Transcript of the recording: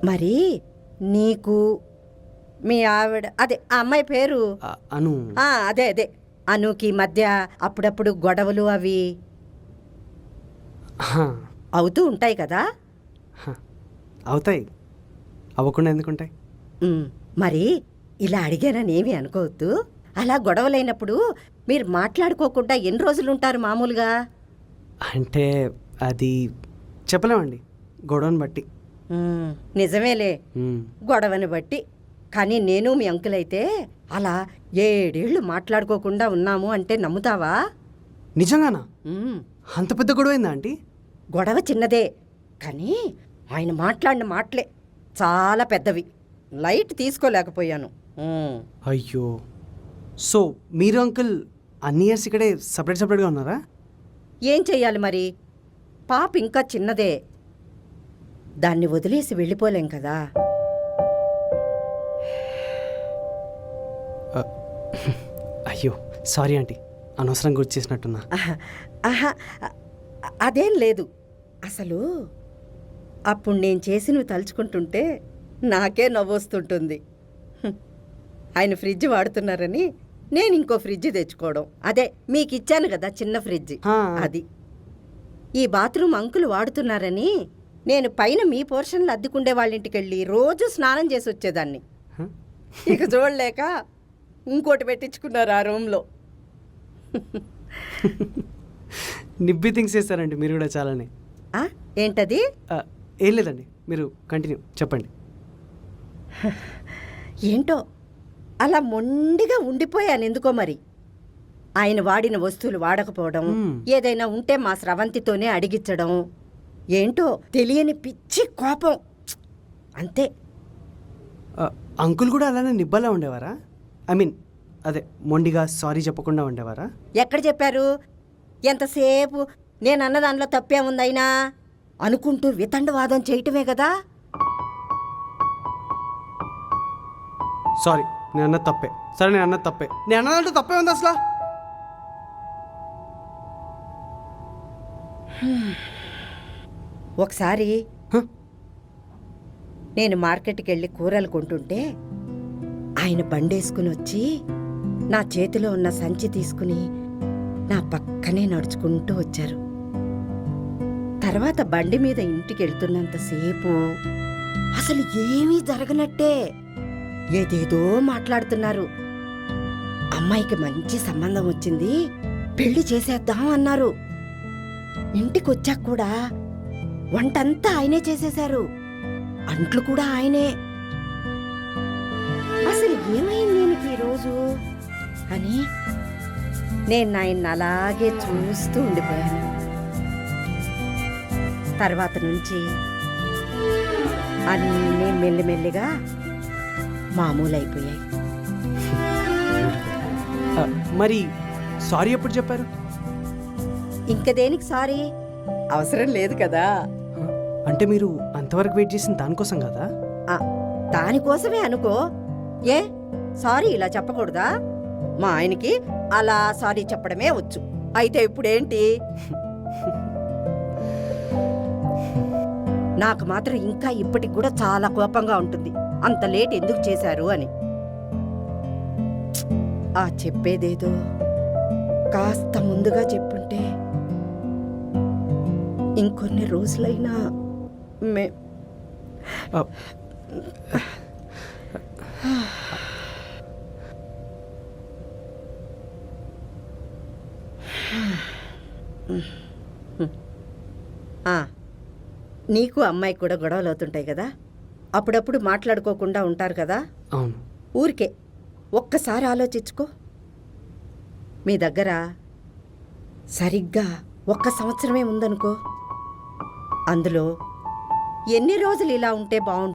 మరి నీకు మీ ఆవిడ అదే ఆ అమ్మాయి పేరు అను. అదే అదే అనుకి మధ్య అప్పుడప్పుడు గొడవలు అవి హా, అవుతూ ఉంటాయి కదా. అవుతాయి. అవ్వకుండా ఎందుకుంటాయి? మరి ఇలా అడిగాననేమి అనుకోవద్దు. అలా గొడవలైనప్పుడు మీరు మాట్లాడుకోకుండా ఎన్ని రోజులు ఉంటారు మామూలుగా? అంటే అది చెప్పలేమండి, గొడవని బట్టి. నిజమేలే, గొడవని బట్టి. కానీ నేను మీ అంకుల్ అయితే అలా 7 ఏళ్ళు మాట్లాడుకోకుండా ఉన్నాము అంటే నమ్ముతావా? నిజంగానా? అంత పెద్ద గొడవ అయిందా ఆంటీ? గొడవ చిన్నదే, కానీ ఆయన మాట్లాడిన మాటలే చాలా పెద్దవి. లైట్ తీసుకోలేకపోయాను. అయ్యో, సో మీరు అంకుల్ అన్ని ఇయర్స్ ఇక్కడే సపరేట్గా ఉన్నారా? ఏం చెయ్యాలి మరి, పాప ఇంకా చిన్నదే, దాన్ని వదిలేసి వెళ్ళిపోలేం కదా. అయ్యో సారీ ఆంటీ, అనవసరంగా గుర్తు చేసినట్టున్నా. ఆహా, అదేం లేదు. అసలు అప్పుడు నేను చేసినవి తలుచుకుంటుంటే నాకే నవ్వొస్తుంటుంది. ఆయన ఫ్రిడ్జ్ వాడుతున్నారని నేను ఇంకో ఫ్రిడ్జ్ తెచ్చుకోవడం, అదే మీకు ఇచ్చాను కదా చిన్న ఫ్రిడ్జ్, అది. ఈ బాత్రూమ్ అంకులు వాడుతున్నారని నేను పైన మీ పోర్షన్లు అద్దెకుండే వాళ్ళ ఇంటికి వెళ్ళి రోజు స్నానం చేసి వచ్చేదాన్ని. ఇక చూడలేక ఇంకోటి పెట్టించుకున్నారు ఆ రూమ్లో. నిబ్బి థింగ్స్ చేస్తారండి మీరు కూడా చాలానే. ఏంటది? ఏం లేదండి, మీరు కంటిన్యూ చెప్పండి. ఏంటో అలా మొండిగా ఉండిపోయాను ఎందుకో మరి. ఆయన వాడిన వస్తువులు వాడకపోవడం, ఏదైనా ఉంటే మా స్రవంతితోనే అడిగించడం, ఏంటో తెలియని పిచ్చి కోపం, అంతే. అంకుల్ కూడా అలానే నిబ్బలా ఉండేవారా? ఐ మీన్ అదే మొండిగా సారీ చెప్పకుండా ఉండేవారా? ఎక్కడ చెప్పారు? ఎంతసేపు నేను అన్న దానిలో తప్పేముందైనా అనుకుంటూ వితండవాదం చేయటమే కదా. సారీ, నేను అన్నది తప్పే. సరే, నేను అన్నది తప్పే. నేను అన్నదంటూ తప్పే ఉంది అసలు. ఒకసారి నేను మార్కెట్కి వెళ్ళి కూరలు కొంటుంటే ఆయన బండేసుకుని వచ్చి నా చేతిలో ఉన్న సంచి తీసుకుని నా పక్కనే నడుచుకుంటూ వచ్చారు. తర్వాత బండి మీద ఇంటికి వెళ్తున్నంతసేపు అసలు ఏమీ జరగనట్టే ఏదేదో మాట్లాడుతున్నారు. అమ్మాయికి మంచి సంబంధం వచ్చింది, పెళ్లి చేసేద్దాం అన్నారు. ఇంటికి వచ్చాక కూడా వంటంతా ఆయనే చేసేశారు, అంట్లు కూడా ఆయనే. అసలు ఏమైంది నేనికి ఈరోజు అని నేను ఆయన్ని అలాగే చూస్తూ ఉండిపోయాను. తర్వాత నుంచి అన్నీ మెల్లిమెల్లిగా మామూలైపోయాయి. మరి సారీ ఎప్పుడు చెప్పారు? ఇంక దేనికి సారీ, అవసరం లేదు కదా. అంటే మీరు అంతవరకు వెయిట్ చేసిన దానికోసం కదా? దానికోసమే అనుకో. ఏ సారీ ఇలా చెప్పకూడదా? మా ఆయనకి అలా సారీ చెప్పడమే వచ్చు. అయితే ఇప్పుడేంటి? నాకు మాత్రం ఇంకా ఇప్పటికి కూడా చాలా కోపంగా ఉంటుంది, అంత లేట్ ఎందుకు చేశారు అని. ఆ చెప్పేదేదో కాస్త ముందుగా చెప్పుంటే ఇంకొన్ని రోజులైనా నీకు అమ్మాయి కూడా గొడవలు అవుతుంటాయి కదా, అప్పుడప్పుడు మాట్లాడుకోకుండా ఉంటారు కదా. అవును. ఊరికే ఒక్కసారి ఆలోచించుకో. మీ దగ్గర సరిగ్గా 1 సంవత్సరమే ఉందనుకో, అందులో ఎన్ని రోజులు ఇలా ఉంటే బాగుంటుంది?